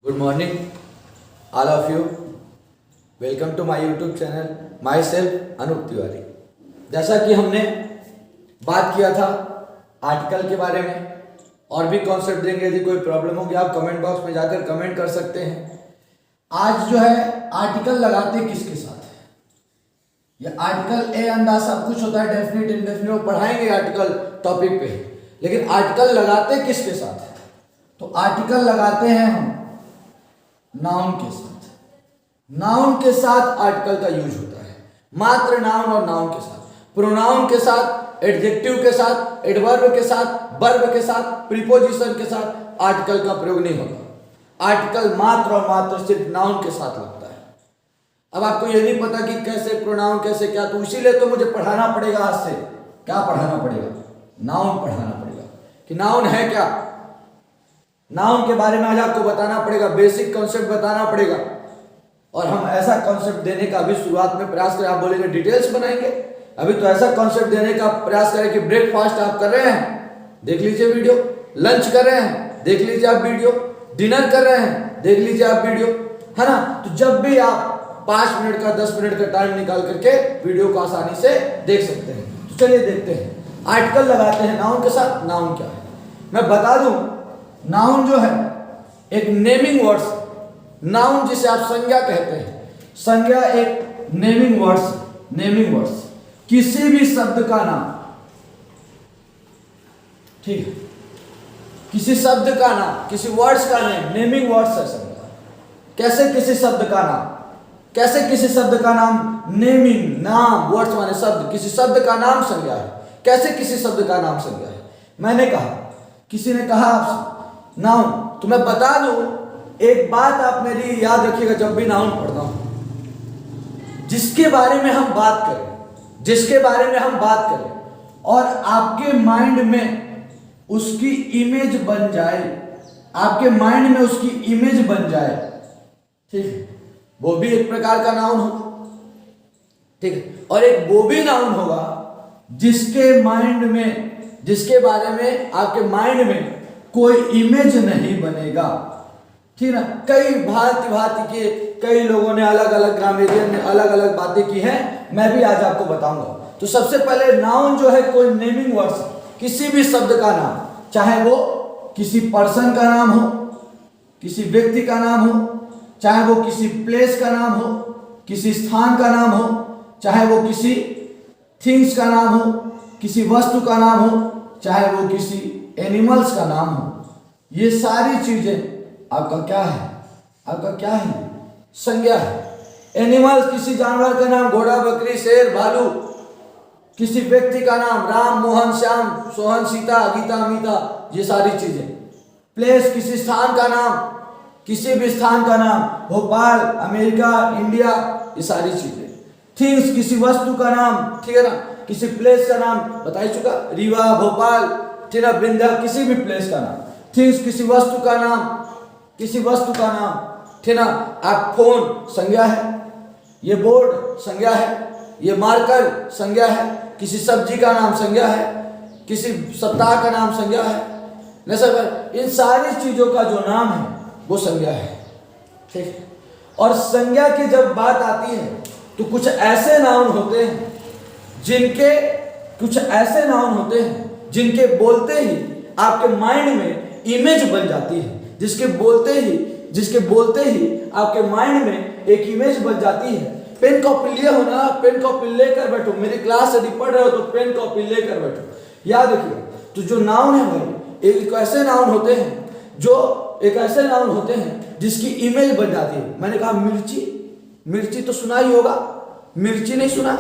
Good morning all of you. Welcome to my YouTube channel, myself Anup Tiwari. जैसा कि हमने बात किया था आर्टिकल के बारे में, और भी कॉन्सेप्ट देंगे। यदि कोई प्रॉब्लम होगी आप कमेंट बॉक्स में जाकर कमेंट कर सकते हैं। आज जो है आर्टिकल लगाते किसके साथ है, ये आर्टिकल ए अंदाज सब कुछ होता है, डेफिनेट इंडेफिनिट वो पढ़ाएंगे आर्टिकल टॉपिक पे, लेकिन आर्टिकल लगाते किसके साथ है? तो आर्टिकल लगाते हैं हम नाउन के साथ। नाउन के साथ आर्टिकल का यूज होता है, मात्र नाउन और नाउन के साथ, प्रोनाउन के साथ, एडजेक्टिव के साथ, एडवर्ब के साथ, वर्ब के साथ, प्रीपोजिशन के साथ आर्टिकल का प्रयोग नहीं होता। आर्टिकल मात्र और मात्र सिर्फ नाउन के साथ लगता है। अब आपको ये नहीं पता कि कैसे प्रोनाउन कैसे क्या, तो इसीलिए तो मुझे पढ़ाना पड़ेगा। आज से क्या पढ़ाना पड़ेगा? नाउन पढ़ाना पड़ेगा कि नाउन है क्या। नाउन के बारे में आज आपको बताना पड़ेगा, बेसिक कॉन्सेप्ट बताना पड़ेगा। और हम ऐसा कॉन्सेप्ट देने का अभी शुरुआत में प्रयास करें। आप बोलेंगे डिटेल्स बनाएंगे, अभी तो ऐसा कॉन्सेप्ट देने का प्रयास करें कि ब्रेकफास्ट आप कर रहे हैं, देख लीजिए वीडियो, लंच कर रहे हैं, देख लीजिए आप वीडियो, डिनर कर रहे हैं, देख लीजिए आप वीडियो, है ना। तो जब भी आप 5 मिनट का 10 मिनट का टाइम निकाल करके वीडियो को आसानी से देख सकते हैं। तो चलिए देखते हैं, आर्टिकल लगाते हैं नाउन के साथ। नाउन क्या है मैं बता दूं। नाउन जो है एक नेमिंग वर्ड्स, नाउन जिसे आप संज्ञा कहते हैं, संज्ञा एक नेमिंग वर्ड्स, नेमिंग वर्ड्स किसी भी शब्द का नाम, ठीक है, किसी शब्द का नाम, किसी वर्ड्स का नेम, नेमिंग वर्ड्स है संज्ञा। कैसे किसी शब्द का नाम, कैसे किसी शब्द का नाम, नेमिंग, नाम, वर्ड्स माने शब्द, किसी शब्द का नाम संज्ञा है। कैसे किसी शब्द का नाम संज्ञा है? मैंने कहा, किसी ने कहा आपसे नाउन, तो मैं बता दूं एक बात आप मेरी याद रखिएगा जब भी नाउन पढ़ता हूं, जिसके बारे में हम बात करें, जिसके बारे में हम बात करें और आपके माइंड में उसकी इमेज बन जाए, आपके माइंड में उसकी इमेज बन जाए, ठीक है, वो भी एक प्रकार का नाउन होगा, ठीक है। और एक वो भी नाउन होगा जिसके माइंड में, जिसके बारे में आपके माइंड में कोई इमेज नहीं बनेगा, ठीक ना। कई भांति भांति के कई लोगों ने अलग अलग ग्रामेरियन ने अलग अलग बातें की हैं, मैं भी आज आपको बताऊंगा। तो सबसे पहले नाउन जो है कोई नेमिंग वर्ड्स, किसी भी शब्द का नाम, चाहे वो किसी पर्सन का नाम हो, किसी व्यक्ति का नाम हो, चाहे वो किसी प्लेस का नाम हो, किसी स्थान का नाम हो, चाहे वो किसी थिंग्स का नाम हो, किसी वस्तु का नाम हो, चाहे वो किसी एनिमल्स का नाम हो, ये सारी चीजें आपका क्या है? आपका क्या है? संज्ञा है। एनिमल्स किसी जानवर का नाम, घोड़ा, बकरी, शेर, भालू, किसी व्यक्ति का नाम, राम, मोहन, श्याम, सोहन, सीता, गीता, मीता, ये सारी चीजें। प्लेस किसी स्थान का नाम, किसी भी स्थान का नाम, भोपाल, अमेरिका, इंडिया, ये सारी चीजें। थिंग्स किसी वस्तु का नाम, ठीक है ना, किसी प्लेस का नाम बता ही चुका, रीवा, भोपाल, ठीक है, वृंदा, किसी भी प्लेस का नाम। थिंग्स किसी वस्तु का नाम, किसी वस्तु का नाम, ठीक ना। आप फोन संज्ञा है, ये बोर्ड संज्ञा है, ये मार्कर संज्ञा है, किसी सब्जी का नाम संज्ञा है, किसी सप्ताह का नाम संज्ञा है, न सर, इन सारी चीजों का जो नाम है वो संज्ञा है, ठीक है। और संज्ञा की जब बात आती है तो कुछ ऐसे नाउन होते हैं जिनके, कुछ ऐसे नाउन होते हैं जिनके बोलते ही आपके माइंड में इमेज बन जाती है, जिसके बोलते ही आपके माइंड में एक इमेज बन जाती है। पेन कॉपी लिए हो ना, पेन कॉपी लेकर बैठो, मेरी क्लास यदि पढ़ रहे हो तो पेन कॉपी लेकर बैठो, याद रखिए। तो जो नाउन है भाई, एक ऐसे नाउन होते हैं, जो एक ऐसे नाउन होते हैं जिसकी इमेज बन जाती है। मैंने कहा मिर्ची, मिर्ची तो सुना ही होगा, मिर्ची नहीं सुना,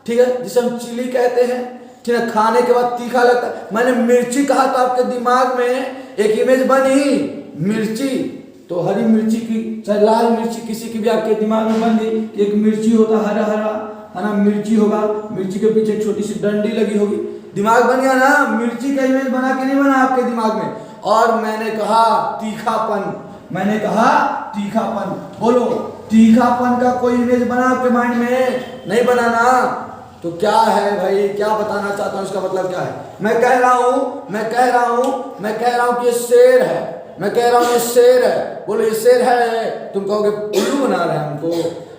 ठीक है, जिसे हम चिली कहते हैं, ठीक है, खाने के बाद तीखा लगता है। मैंने मिर्ची कहा तो आपके दिमाग में एक इमेज बनी, मिर्ची तो हरी मिर्ची की, चाहे लाल मिर्ची, किसी की भी आपके दिमाग में बन गई, एक मिर्ची होता हरा हरा, है ना, मिर्ची होगा, मिर्ची के पीछे छोटी सी डंडी लगी होगी, दिमाग बन गया ना, मिर्ची का इमेज बना के नहीं बना आपके दिमाग में। और मैंने कहा तीखापन, मैंने कहा तीखापन, बोलो तीखापन का कोई इमेज बना आपके माइंड में? नहीं बना ना। तो क्या है भाई, क्या बताना चाहता हूं, इसका मतलब क्या है? मैं कह रहा हूं कि ये शेर है, मैं कह रहा हूँ ये शेर है, बोलो ये शेर है, तुम कहोगे उल्लू बना रहे हैं हमको,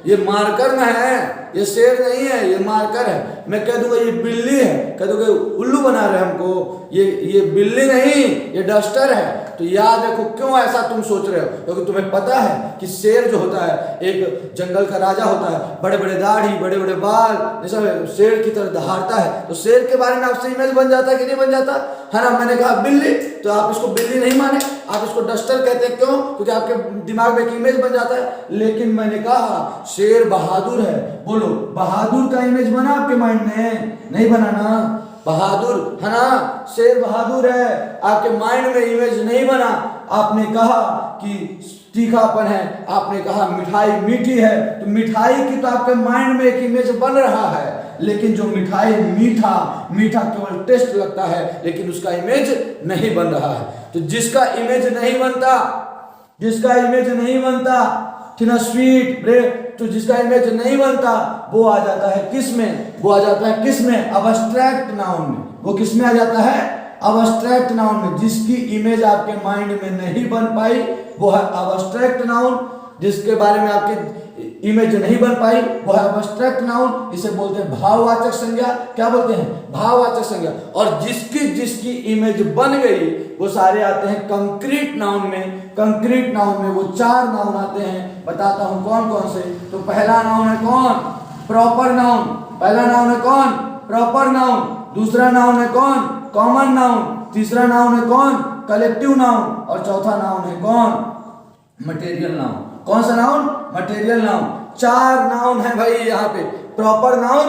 ये मार्कर में है, ये शेर नहीं है, ये मार्कर है। मैं कह दूंगा ये बिल्ली है, कह दोगे उल्लू बना रहे हैं हमको, ये बिल्ली नहीं, ये डस्टर है। तो याद रखो, क्यों ऐसा तुम सोच रहे हो? क्योंकि तुम्हें पता है कि शेर जो होता है एक जंगल का राजा होता है, बड़े बड़े दाढ़ी, बड़े बड़े बाल, जैसा शेर की तरह दहाड़ता है। तो शेर के बारे में आपसे इमेज बन जाता है कि नहीं बन जाता है ना? मैंने कहा बिल्ली, तो आप इसको बिल्ली नहीं माने, आप इसको डस्टर कहते हैं। क्यों? क्योंकि आपके दिमाग में एक इमेज बन जाता है। लेकिन मैंने कहा शेर बहादुर है, बोलो बहादुर का इमेज बना आपके माइंड में? नहीं बना ना? बहादुर है ना, शेर बहादुर है, आपके माइंड में इमेज नहीं बना। आपने कहा कि तीखापन है, आपने कहा मिठाई मीठी है, तो मिठाई की तो आपके माइंड में एक इमेज बन रहा है। लेकिन जो मिठाई मीठा केवल टेस्ट लगता है, लेकिन उसका इमेज नहीं बन रहा है। तो जिसका इमेज नहीं बनता ठीक ना, स्वीट ब्रेड, तो जिसका इमेज नहीं बनता वो आ जाता है किस में? वो आ जाता है किस में? अब्स्ट्रैक्ट नाउन में। वो किस में आ जाता है? अब्स्ट्रैक्ट नाउन में। जिसकी इमेज आपके माइंड में नहीं बन पाई वो है अब्स्ट्रैक्ट नाउन। जिसके बारे में आपकी इमेज नहीं बन पाई वो है अब्स्ट्रैक्ट नाउन। इसे बोलते हैं भाववाचक संज्ञा। क्या बोलते हैं? भाववाचक संज्ञा। और जिसकी इमेज बन गई वो सारे आते हैं कंक्रीट नाउन में। कंक्रीट नाउन में वो 4 नाउन आते हैं, बताता हूं कौन कौन से। तो पहला नाउन है कौन? Proper noun. पहला नाउन है कौन? Proper noun. दूसरा नाउन है कौन? Common noun. तीसरा नाउन है कौन? Collective noun. और चौथा नाउन है कौन? Material noun. कौन सा नाउन? Material noun. 4 नाउन है भाई यहाँ पे। Proper noun,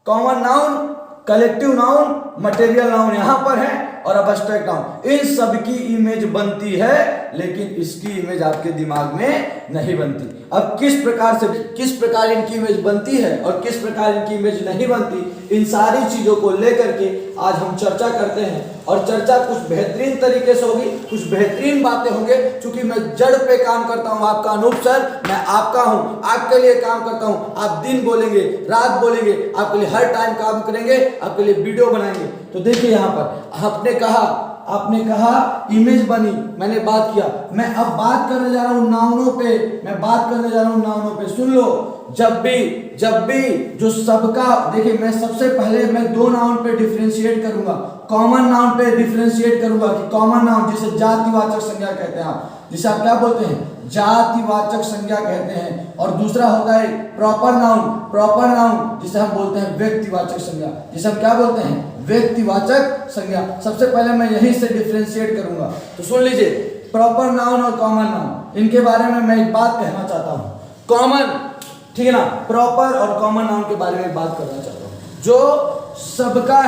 common noun, collective noun, material noun यहाँ पर है, और अब्स्ट्रैक्ट नाउन। इन सब की इमेज बनती है, लेकिन इसकी इमेज आपके दिमाग में नहीं बनती। अब किस प्रकार इनकी इमेज बनती है और किस प्रकार इनकी इमेज नहीं बनती, इन सारी चीजों को लेकर के आज हम चर्चा करते हैं। और चर्चा कुछ बेहतरीन तरीके से होगी, कुछ बेहतरीन बातें होंगे। क्योंकि मैं जड़ पे काम करता हूं, आपका अनूप सर, मैं आपका हूं, आपके लिए काम करता हूं। आप दिन बोलेंगे, रात बोलेंगे, आपके लिए हर टाइम काम करेंगे, आपके लिए वीडियो बनाएंगे। तो देखिए यहाँ पर आपने कहा इमेज बनी, मैंने बात किया। मैं अब बात करने जा रहा हूं नाउनों पे। सुन लो, जब भी जो सबका, देखिए मैं सबसे पहले मैं 2 नाउन पे डिफरेंशिएट करूंगा। कॉमन नाउन पे डिफरेंशिएट करूंगा कि कॉमन नाउन जिसे जातिवाचक संज्ञा कहते हैं, आप जिसे आप क्या बोलते हैं? जातिवाचक संज्ञा कहते हैं। और दूसरा होता है प्रॉपर नाउन जिसे हम बोलते हैं व्यक्तिवाचक संज्ञा, जिसे हम क्या बोलते हैं? व्यक्तिवाचक संज्ञा। सबसे पहले मैं यहीं से डिफरेंशिएट करूंगा। तो सुन लीजिए, प्रॉपर नाउन और कॉमन नाउन, इनके बारे में मैं एक बात कहना चाहता हूं। कॉमन, ठीक है ना, प्रॉपर और कॉमन नाउन के बारे में बात करना चाहता हूं। जो सभी का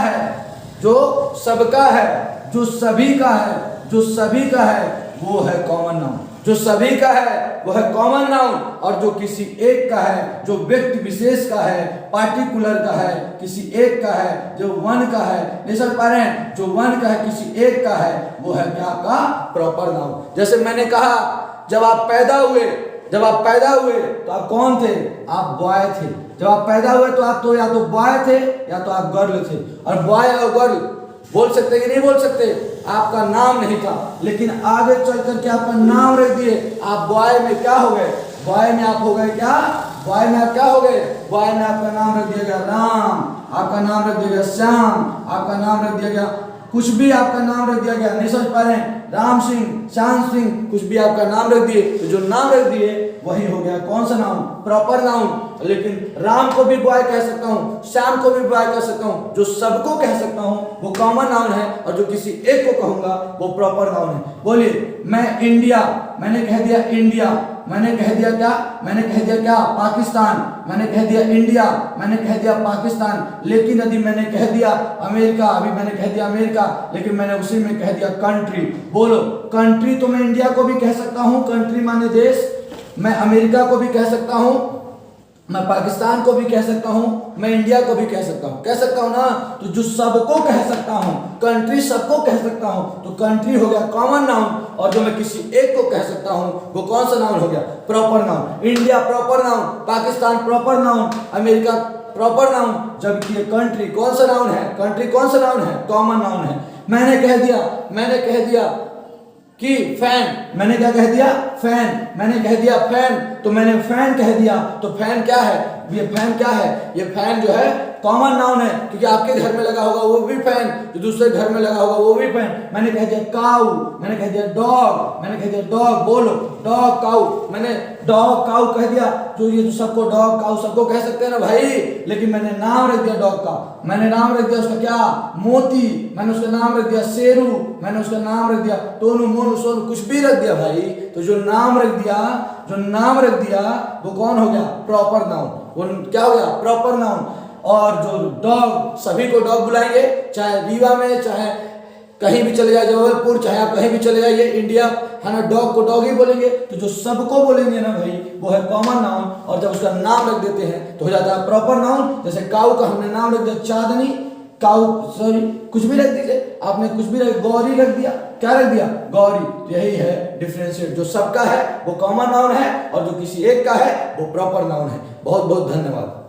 है वो है कॉमन नाउन। जो सभी का है वो है कॉमन नाउन। और जो किसी एक का है, जो व्यक्ति विशेष का है, पार्टिकुलर का है, किसी एक का है, जो वन का है, नहीं समझ पा रहे हैं? जो वन का है, किसी एक का है, वो है क्या? आपका प्रॉपर नाउन। जैसे मैंने कहा, जब आप पैदा हुए तो आप कौन थे? आप बॉय थे। जब आप पैदा हुए तो आप तो या तो बॉय थे या तो आप गर्ल थे। और बॉय और गर्ल बोल सकते कि नहीं बोल सकते? आपका नाम नहीं था, लेकिन आगे चल करके आपका नाम रख दिए। आप बॉय में क्या हो गए? बॉय में आप हो गए क्या? बॉय में आप क्या हो गए? बॉय में आपका नाम रख दिया गया राम, आपका नाम रख दिया गया श्याम, आपका नाम रख दिया गया कुछ भी, आपका नाम रख दिया गया। नहीं समझ पा रहे हैं? राम सिंह, श्याम सिंह, कुछ भी आपका नाम रख दिए। तो जो नाम रख दिए वही हो गया कौन सा नाउन? Proper noun. लेकिन राम को भी बॉय कह सकता हूँ, श्याम को भी बॉय कह सकता हूँ। जो सबको कह सकता हूँ वो कॉमन नाउन है, और जो किसी एक को कहूंगा वो प्रॉपर नाउन है। बोलिए, मैं इंडिया, मैंने कह दिया इंडिया, मैंने कह दिया क्या? मैंने कह दिया क्या? पाकिस्तान। मैंने कह दिया इंडिया, मैंने कह दिया पाकिस्तान। लेकिन यदि मैंने कह दिया अमेरिका, अभी मैंने कह दिया अमेरिका, लेकिन मैंने उसी में कह दिया कंट्री। बोलो, कंट्री तो मैं इंडिया को भी कह सकता हूँ, कंट्री माने देश। मैं अमेरिका को भी कह सकता हूँ, मैं पाकिस्तान को भी कह सकता हूं, मैं इंडिया को भी कह सकता हूं ना। तो जो सबको कह सकता हूं, कंट्री सबको कह सकता हूं, तो कंट्री हो गया कॉमन नाउन। और जो मैं किसी एक को कह सकता हूं वो कौन सा नाउन हो गया? Proper noun. India proper noun, Pakistan proper noun, America proper noun. जबकि ये कंट्री कौन सा नाउन है? कंट्री कौन सा नाउन है? कॉमन नाउन है। मैंने कह दिया कि फैन, मैंने क्या कह दिया? फैन। मैंने कह दिया फैन, तो मैंने फैन कह दिया। तो फैन क्या है? ये फैन क्या है? ये फैन जो है कॉमन नाउन है, क्योंकि आपके घर में लगा होगा वो भी फैन, जो दूसरे घर में लगा होगा वो भी फैन। मैंने कह दिया काऊ, मैंने कह दिया डॉग, मैंने कह दिया डॉग, बोलो डॉग काऊ, मैंने डॉग काऊ कह दिया। जो ये जो सबको डॉग काऊ सबको कह सकते हैं ना भाई, लेकिन मैंने नाम रख दिया डॉग का। मैंने नाम रख दिया उसका क्या? मोती। मैंने उसका नाम रख दिया शेरू। मैंने उसका नाम रख दिया टोनू, मोनू, सोनू, कुछ भी रख दिया भाई। तो जो नाम रख दिया, जो नाम रख दिया वो कौन हो गया? Proper noun. वो क्या हो गया? Proper noun. और जो डॉग, सभी को डॉग बुलाएंगे, चाहे रीवा में, चाहे कहीं भी चले जाए, जबलपुर, चाहे आप कहीं भी चले जाइए इंडिया, है ना, डॉग को डॉग ही बोलेंगे। तो जो सबको बोलेंगे ना भाई, वो है कॉमन नाउन। और जब उसका नाम रख देते हैं तो हो जाता है प्रॉपर नाउन। जैसे काऊ का हमने नाम रख दिया चांदनी, काऊ, सॉरी कुछ भी रख दीजिए, आपने कुछ भी रख, गौरी रख दिया, क्या रख दिया? गौरी। तो यही है डिफरेंशिएट, जो सबका है वो कॉमन नाउन है और जो किसी एक का है वो प्रॉपर नाउन है। बहुत बहुत धन्यवाद।